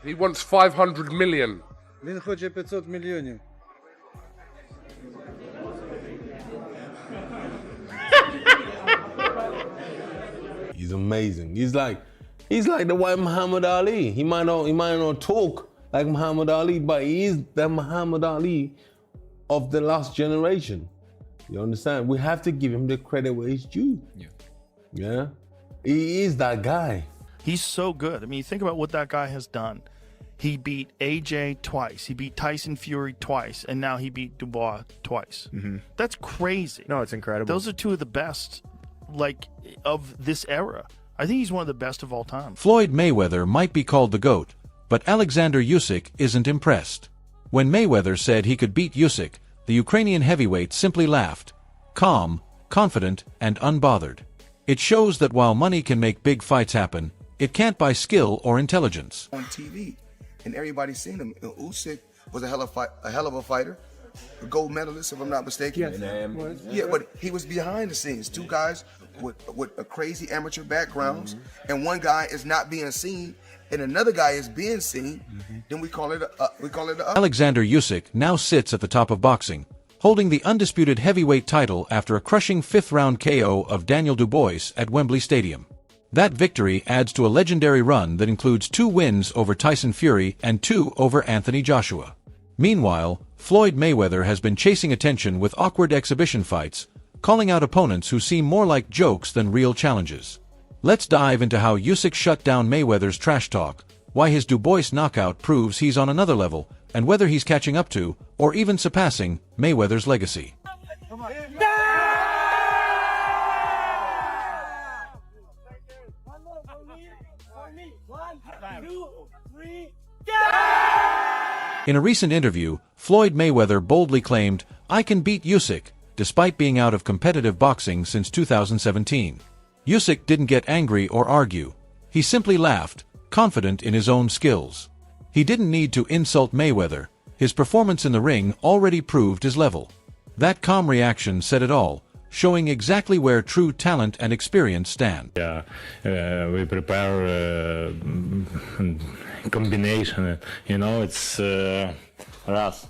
He wants 500 million. Він хоче 500 мільйонів. He's amazing. He's like the white Muhammad Ali. He might not talk like Muhammad Ali, but he is the Muhammad Ali of the last generation. You understand? We have to give him the credit where it's due. Yeah. He is that guy. He's so good. I mean, you think about what that guy has done. He beat AJ twice. He beat Tyson Fury twice. And now he beat Dubois twice. That's crazy. No, it's incredible. Those are two of the best, of this era. I think he's one of the best of all time. Floyd Mayweather might be called the GOAT, but Alexander Usyk isn't impressed. When Mayweather said he could beat Usyk, the Ukrainian heavyweight simply laughed, calm, confident, and unbothered. It shows that while money can make big fights happen, it can't buy skill or intelligence. On TV, and everybody's seen him. Usyk was a hell of a fighter, a gold medalist, if I'm not mistaken. Yes. Yeah, but he was behind the scenes. Two guys with a crazy amateur backgrounds, and one guy is not being seen, and another guy is being seen. Then we call it Alexander Usyk now sits at the top of boxing, holding the undisputed heavyweight title after a crushing fifth-round KO of Daniel Dubois at Wembley Stadium. That victory adds to a legendary run that includes 2 wins over Tyson Fury and 2 over Anthony Joshua. Meanwhile, Floyd Mayweather has been chasing attention with awkward exhibition fights, calling out opponents who seem more like jokes than real challenges. Let's dive into how Usyk shut down Mayweather's trash talk, why his Dubois knockout proves he's on another level, and whether he's catching up to, or even surpassing, Mayweather's legacy. In a recent interview, Floyd Mayweather boldly claimed, "I can beat Usyk," despite being out of competitive boxing since 2017. Usyk didn't get angry or argue. He simply laughed, confident in his own skills. He didn't need to insult Mayweather. His performance in the ring already proved his level. That calm reaction said it all, showing exactly where true talent and experience stand. Yeah, we prepare combination, it's us.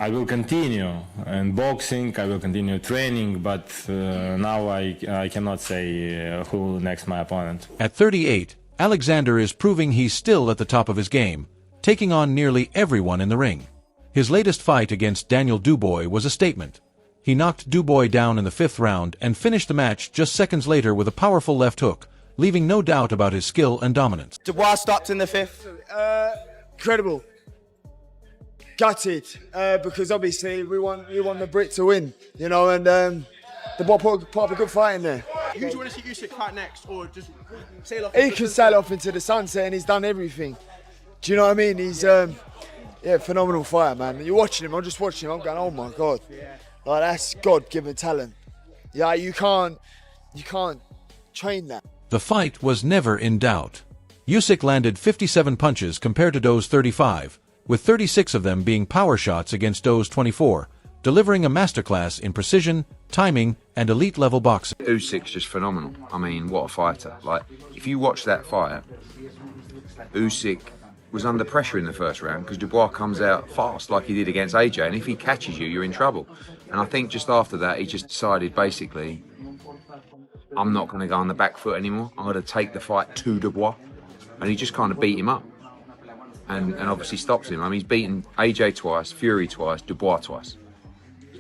I will continue in boxing, I will continue training, but now I cannot say who next my opponent. At 38, Alexander is proving he's still at the top of his game, taking on nearly everyone in the ring. His latest fight against Daniel Dubois was a statement. He knocked Dubois down in the 5th round and finished the match just seconds later with a powerful left hook, leaving no doubt about his skill and dominance. Dubois stopped in the 5th. Incredible. Gutted, because obviously we want the Brit to win, and the boy put up a good fight in there. Who do you want to see Usyk fight next, or just sail off? He can sail off into the sunset, and he's done everything. Do you know what I mean? He's phenomenal fighter, man. You're watching him. I'm just watching him. I'm going, oh my God, that's God-given talent. Yeah, you can't train that. The fight was never in doubt. Usyk landed 57 punches compared to Doe's 35, with 36 of them being power shots against Doe's 24, delivering a masterclass in precision, timing, and elite-level boxing. Usyk's just phenomenal. I mean, what a fighter. If you watch that fight, Usyk was under pressure in the first round because Dubois comes out fast like he did against AJ, and if he catches you, you're in trouble. And I think just after that, he just decided, basically, I'm not going to go on the back foot anymore. I'm going to take the fight to Dubois. And he just kind of beat him up. And obviously stops him. I mean, he's beaten AJ twice, Fury twice, Dubois twice.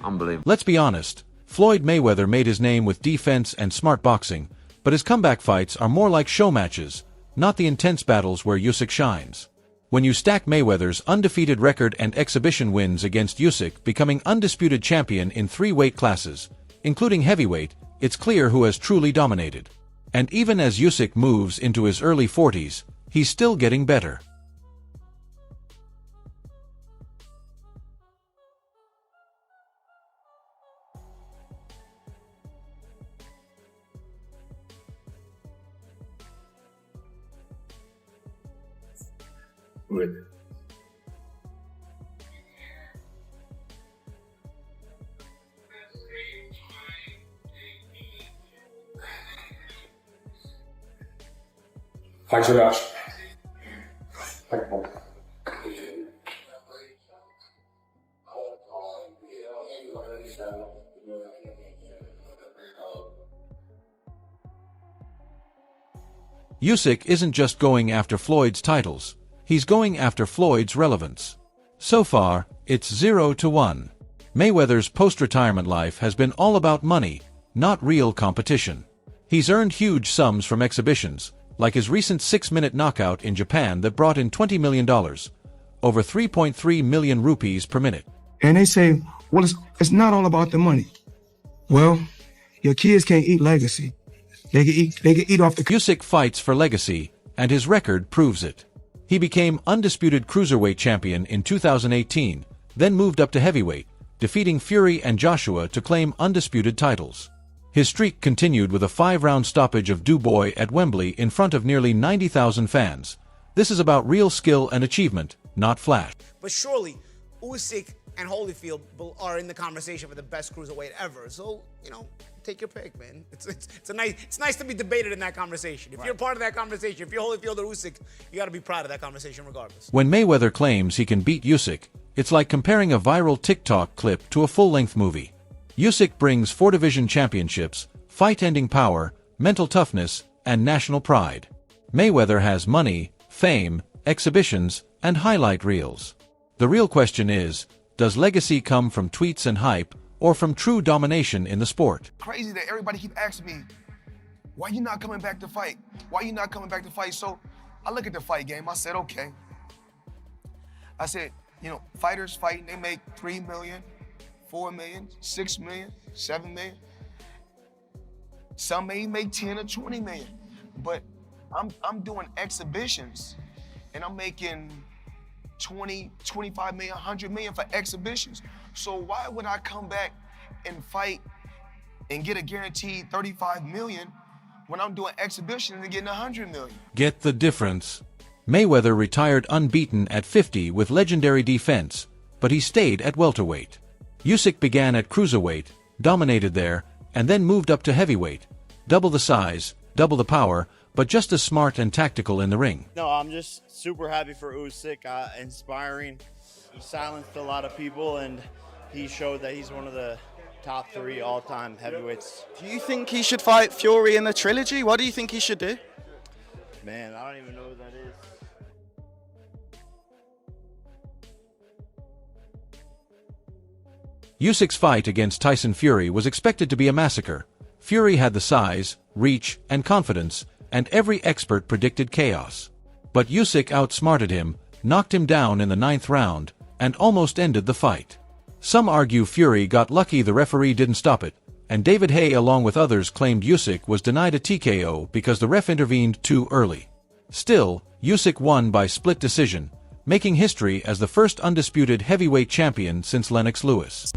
Unbelievable. Let's be honest, Floyd Mayweather made his name with defense and smart boxing, but his comeback fights are more like show matches, not the intense battles where Usyk shines. When you stack Mayweather's undefeated record and exhibition wins against Usyk becoming undisputed champion in 3 weight classes, including heavyweight, it's clear who has truly dominated. And even as Usyk moves into his early 40s, he's still getting better. Good. Thanks very much. Usyk isn't just going after Floyd's titles, he's going after Floyd's relevance. So far, it's 0-1. Mayweather's post-retirement life has been all about money, not real competition. He's earned huge sums from exhibitions, like his recent 6-minute knockout in Japan that brought in $20 million, over 3.3 million rupees per minute. And they say, well, it's not all about the money. Well, your kids can't eat legacy. They can eat off the... Usyk fights for legacy, and his record proves it. He became undisputed cruiserweight champion in 2018, then moved up to heavyweight, defeating Fury and Joshua to claim undisputed titles. His streak continued with a 5-round stoppage of Dubois at Wembley in front of nearly 90,000 fans. This is about real skill and achievement, not flash. But surely, Usyk and Holyfield are in the conversation for the best cruiserweight ever. So, you know, take your pick, man. It's nice to be debated in that conversation. If you're part of that conversation, if you're Holyfield or Usyk, you got to be proud of that conversation regardless. When Mayweather claims he can beat Usyk, it's like comparing a viral TikTok clip to a full-length movie. Usyk brings 4 division championships, fight-ending power, mental toughness, and national pride. Mayweather has money, fame, exhibitions, and highlight reels. The real question is, does legacy come from tweets and hype, or from true domination in the sport? Crazy that everybody keep asking me, why you not coming back to fight? Why you not coming back to fight? So I look at the fight game, I said, okay. I said, you know, fighters fighting, they make 3 million, 4 million, 6 million, 7 million. Some may make 10 or 20 million, but I'm doing exhibitions and I'm making 20, 25 million, 100 million for exhibitions. So why would I come back and fight and get a guaranteed 35 million when I'm doing exhibitions and getting 100 million? Get the difference? Mayweather retired unbeaten at 50 with legendary defense, but he stayed at welterweight. Usyk began at cruiserweight, dominated there, and then moved up to heavyweight. Double the size, double the power, but just as smart and tactical in the ring. No, I'm just super happy for Usyk, inspiring. He silenced a lot of people, and he showed that he's one of the top 3 all-time heavyweights. Do you think he should fight Fury in the trilogy? What do you think he should do? Man, I don't even know who that is. Usyk's fight against Tyson Fury was expected to be a massacre. Fury had the size, reach, and confidence, and every expert predicted chaos. But Usyk outsmarted him, knocked him down in the 9th round, and almost ended the fight. Some argue Fury got lucky the referee didn't stop it, and David Haye along with others claimed Usyk was denied a TKO because the ref intervened too early. Still, Usyk won by split decision, making history as the first undisputed heavyweight champion since Lennox Lewis.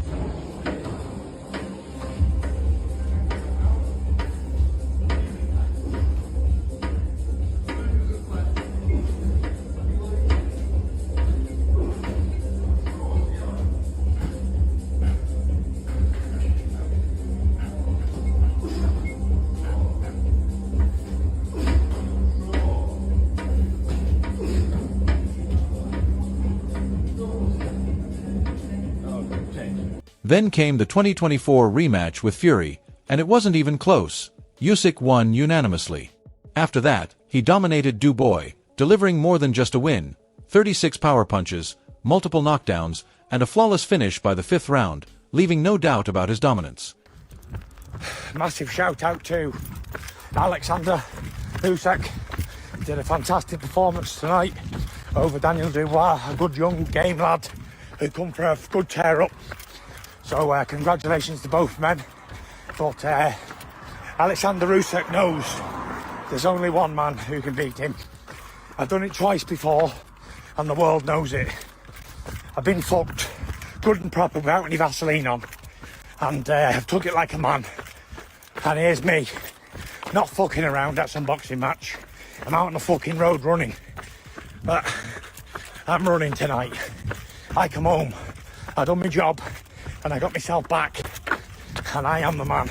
Then came the 2024 rematch with Fury, and it wasn't even close. Usyk won unanimously. After that, he dominated Dubois, delivering more than just a win, 36 power punches, multiple knockdowns, and a flawless finish by the 5th round, leaving no doubt about his dominance. Massive shout out to Alexander Usyk. Did a fantastic performance tonight over Daniel Dubois, a good young game lad who come for a good tear up. So congratulations to both men. But Alexander Usyk knows there's only one man who can beat him. I've done it twice before, and the world knows it. I've been fucked good and proper without any Vaseline on, and I've took it like a man. And here's me, not fucking around at some boxing match. I'm out on the fucking road running, but I'm running tonight. I come home, I done my job, and I got myself back, and I am the man.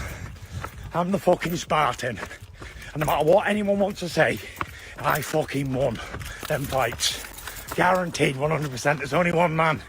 I'm the fucking Spartan, and no matter what anyone wants to say, I fucking won them fights. Guaranteed 100%. There's only one man.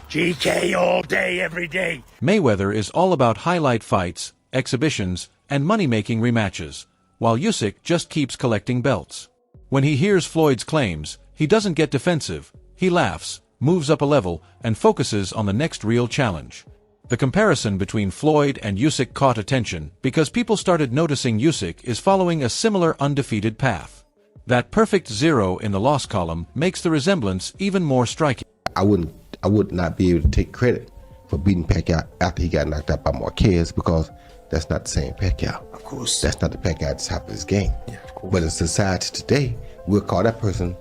GK all day, every day. Mayweather is all about highlight fights, exhibitions, and money-making rematches, while Usyk just keeps collecting belts. When he hears Floyd's claims, he doesn't get defensive. He laughs, moves up a level, and focuses on the next real challenge. The comparison between Floyd and Usyk caught attention because people started noticing Usyk is following a similar undefeated path. That perfect zero in the loss column makes the resemblance even more striking. I would not be able to take credit for beating Pacquiao after he got knocked out by Marquez, because that's not the same Pacquiao. Of course. That's not the Pacquiao at the top of his game. Yeah, of course. But in society today, we'll call that person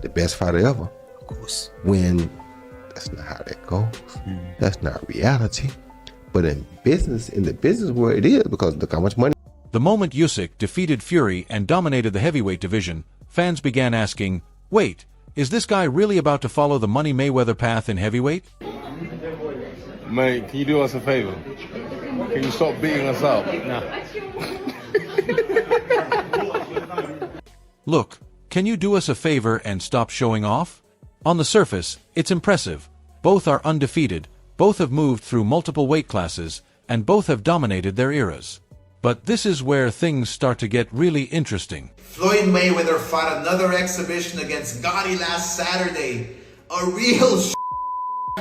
the best fighter ever. Of course. When that's not how that goes. That's not reality. But in the business world, it is, because look how much money. The moment Usyk defeated Fury and dominated the heavyweight division, fans began asking, wait, is this guy really about to follow the Money Mayweather path in heavyweight? Mate, can you do us a favor? Can you stop beating us up? No. Look, can you do us a favor and stop showing off? On the surface, it's impressive. Both are undefeated, both have moved through multiple weight classes, and both have dominated their eras. But this is where things start to get really interesting. Floyd Mayweather fought another exhibition against Gotti last Saturday. A real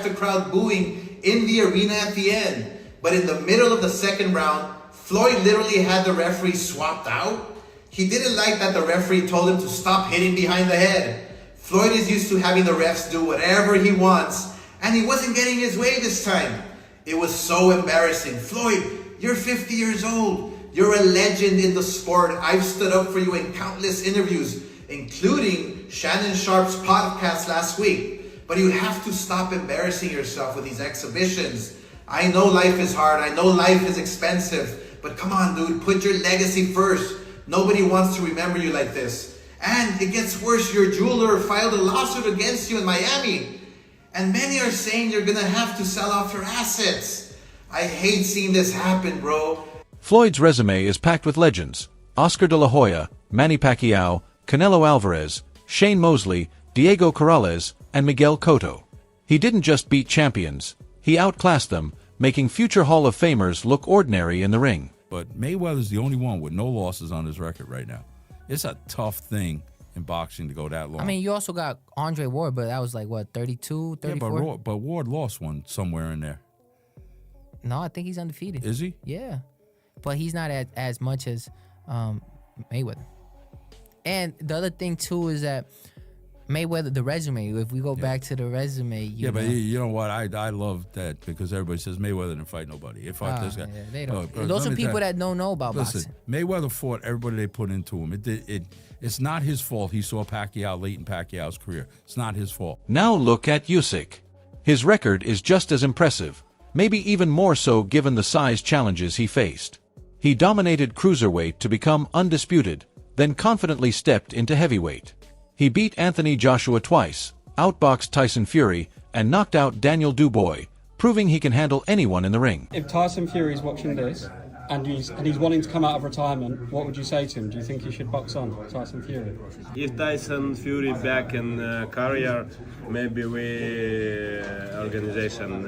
the crowd booing in the arena at the end. But in the middle of the second round, Floyd literally had the referee swapped out. He didn't like that the referee told him to stop hitting behind the head. Floyd is used to having the refs do whatever he wants, and he wasn't getting his way this time. It was so embarrassing. Floyd, you're 50 years old. You're a legend in the sport. I've stood up for you in countless interviews, including Shannon Sharp's podcast last week. But you have to stop embarrassing yourself with these exhibitions. I know life is hard. I know life is expensive. But come on, dude, put your legacy first. Nobody wants to remember you like this. And it gets worse. Your jeweler filed a lawsuit against you in Miami. And many are saying you're going to have to sell off your assets. I hate seeing this happen, bro. Floyd's resume is packed with legends: Oscar de la Hoya, Manny Pacquiao, Canelo Alvarez, Shane Mosley, Diego Corrales, and Miguel Cotto. He didn't just beat champions, he outclassed them, making future Hall of Famers look ordinary in the ring. But Mayweather's the only one with no losses on his record right now. It's a tough thing in boxing to go that long. I mean, you also got Andre Ward, but that was like, what, 32, 34? Yeah, but Ward lost one somewhere in there. No, I think he's undefeated. Is he? Yeah. But he's not as much as Mayweather. And the other thing, too, is that Mayweather, the resume, if we go back to the resume, but you know what? I love that, because everybody says Mayweather didn't fight nobody. He fought this guy. Yeah, they don't. Those are people that don't know about boxing. Mayweather fought everybody they put into him. It's not his fault he saw Pacquiao late in Pacquiao's career. It's not his fault. Now look at Usyk. His record is just as impressive, maybe even more so given the size challenges he faced. He dominated cruiserweight to become undisputed, then confidently stepped into heavyweight. He beat Anthony Joshua twice, outboxed Tyson Fury, and knocked out Daniel Dubois, proving he can handle anyone in the ring. If Tyson Fury's watching this, and he's wanting to come out of retirement, what would you say to him? Do you think he should box on, Tyson Fury? If Tyson Fury back in career, maybe we organization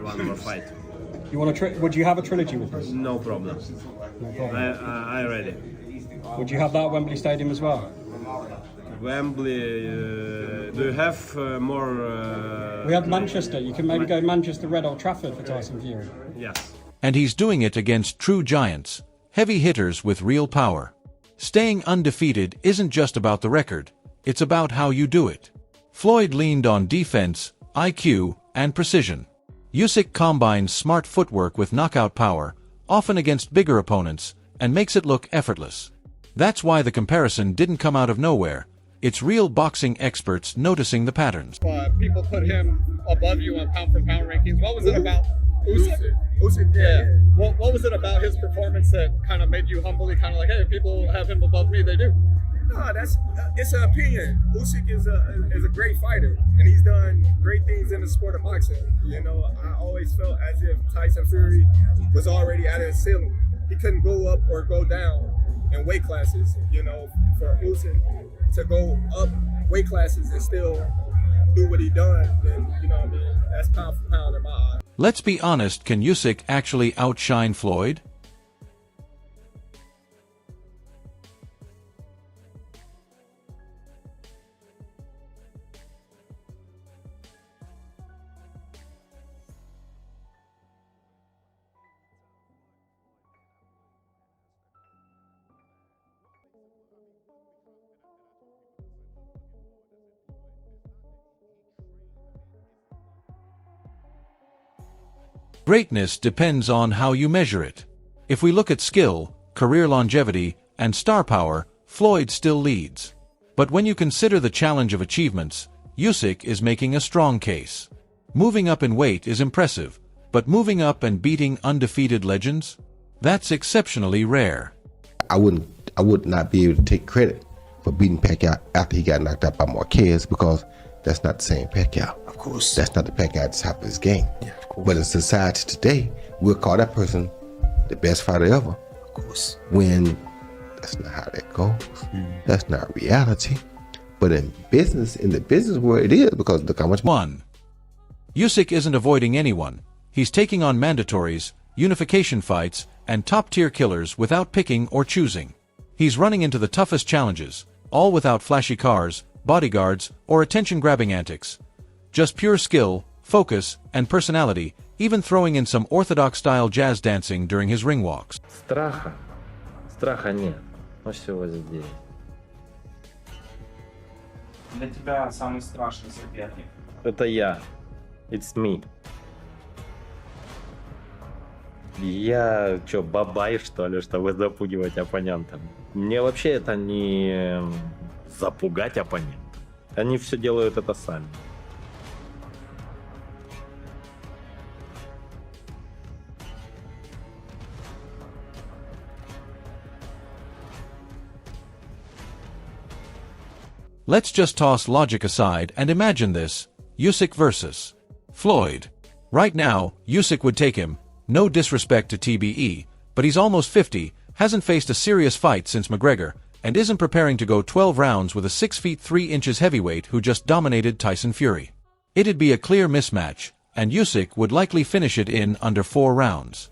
one more fight. You want would you have a trilogy with him? No problem. No problem. I ready. Would you have that at Wembley Stadium as well? Wembley, do you have more? We have Manchester. You can maybe go Manchester Red Old Trafford for Tyson Fury. Yes. And he's doing it against true giants, heavy hitters with real power. Staying undefeated isn't just about the record, it's about how you do it. Floyd leaned on defense, IQ, and precision. Usyk combines smart footwork with knockout power, often against bigger opponents, and makes it look effortless. That's why the comparison didn't come out of nowhere. It's real boxing experts noticing the patterns. People put him above you on pound-for-pound rankings. What was it about Usyk? Yeah. What was it about his performance that kind of made you humbly kind of like, hey, if people have him above me, they do? No, it's an opinion. Usyk is a great fighter, and he's done great things in the sport of boxing. You know, I always felt as if Tyson Fury was already at his ceiling. He couldn't go up or go down in weight classes. You know, for Usyk to go up weight classes and still do what he done, then, you know what I mean, that's pound for pound in my eyes. Let's be honest, can Usyk actually outshine Floyd? Greatness depends on how you measure it. If we look at skill, career longevity, and star power, Floyd still leads. But when you consider the challenge of achievements, Usyk is making a strong case. Moving up in weight is impressive, but moving up and beating undefeated legends? That's exceptionally rare. I would not be able to take credit for beating Pacquiao after he got knocked out by Marquez, because that's not the same Pacquiao. Of course. That's not the Pacquiao at the top of his game. Yeah, of course. But in society today, we'll call that person the best fighter ever. Of course. When that's not how that goes. That's not reality. But in the business world, it is, because look how much. 1. Usyk isn't avoiding anyone. He's taking on mandatories, unification fights, and top-tier killers without picking or choosing. He's running into the toughest challenges, all without flashy cars, bodyguards, or attention-grabbing antics. Just pure skill, focus, and personality, even throwing in some orthodox-style jazz dancing during his ring walks. Страха нет, но всего здесь. Для тебя самый страшный соперник? Это я. It's me. Я что, бабай, что ли, чтобы запугивать оппонента? Мне вообще это не запугать оппонента. Они все делают это сами. Let's just toss logic aside and imagine this: Usyk versus Floyd. Right now, Usyk would take him. No disrespect to TBE, but he's almost 50, hasn't faced a serious fight since McGregor, and isn't preparing to go 12 rounds with a 6 feet 3 inches heavyweight who just dominated Tyson Fury. It'd be a clear mismatch, and Usyk would likely finish it in under 4 rounds.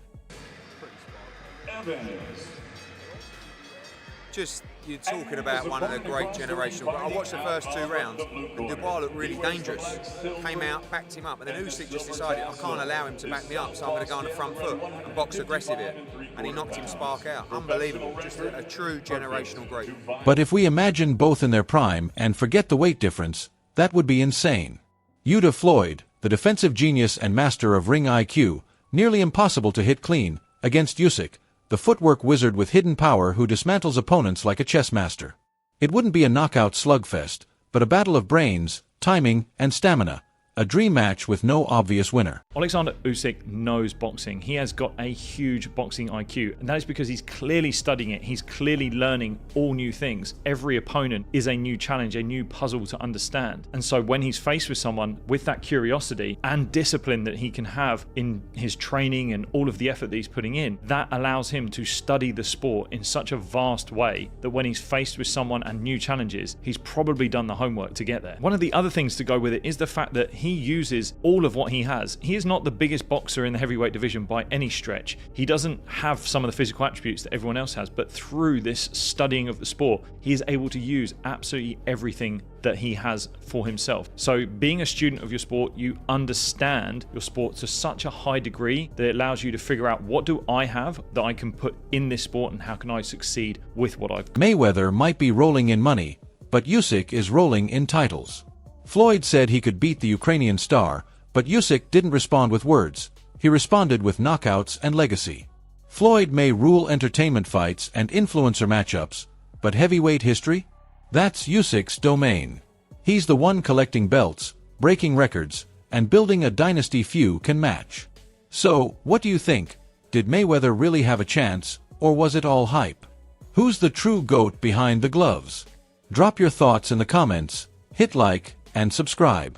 Just, you're talking about one of the great generational. I watched the first 2 rounds, and Dubois looked really dangerous. Came out, backed him up, and then Usyk just decided, I can't allow him to back me up, so I'm going to go on the front foot and box aggressive here. And he knocked him spark out. Unbelievable. Just a true generational great. But if we imagine both in their prime and forget the weight difference, that would be insane. Usyk Floyd, the defensive genius and master of ring IQ, nearly impossible to hit clean, against Usyk, the footwork wizard with hidden power who dismantles opponents like a chess master. It wouldn't be a knockout slugfest, but a battle of brains, timing, and stamina. A dream match with no obvious winner. Alexander Usyk knows boxing. He has got a huge boxing IQ, and that is because he's clearly studying it. He's clearly learning all new things. Every opponent is a new challenge, a new puzzle to understand. And so when he's faced with someone with that curiosity and discipline that he can have in his training and all of the effort that he's putting in, that allows him to study the sport in such a vast way that when he's faced with someone and new challenges, he's probably done the homework to get there. One of the other things to go with it is the fact that he uses all of what he has. He is not the biggest boxer in the heavyweight division by any stretch. He doesn't have some of the physical attributes that everyone else has, but through this studying of the sport, he is able to use absolutely everything that he has for himself. So being a student of your sport, you understand your sport to such a high degree that it allows you to figure out, what do I have that I can put in this sport, and how can I succeed with what I've got. Mayweather might be rolling in money, but Usyk is rolling in titles. Floyd said he could beat the Ukrainian star, but Usyk didn't respond with words. He responded with knockouts and legacy. Floyd may rule entertainment fights and influencer matchups, but heavyweight history? That's Usyk's domain. He's the one collecting belts, breaking records, and building a dynasty few can match. So, what do you think? Did Mayweather really have a chance, or was it all hype? Who's the true GOAT behind the gloves? Drop your thoughts in the comments, hit like, and subscribe.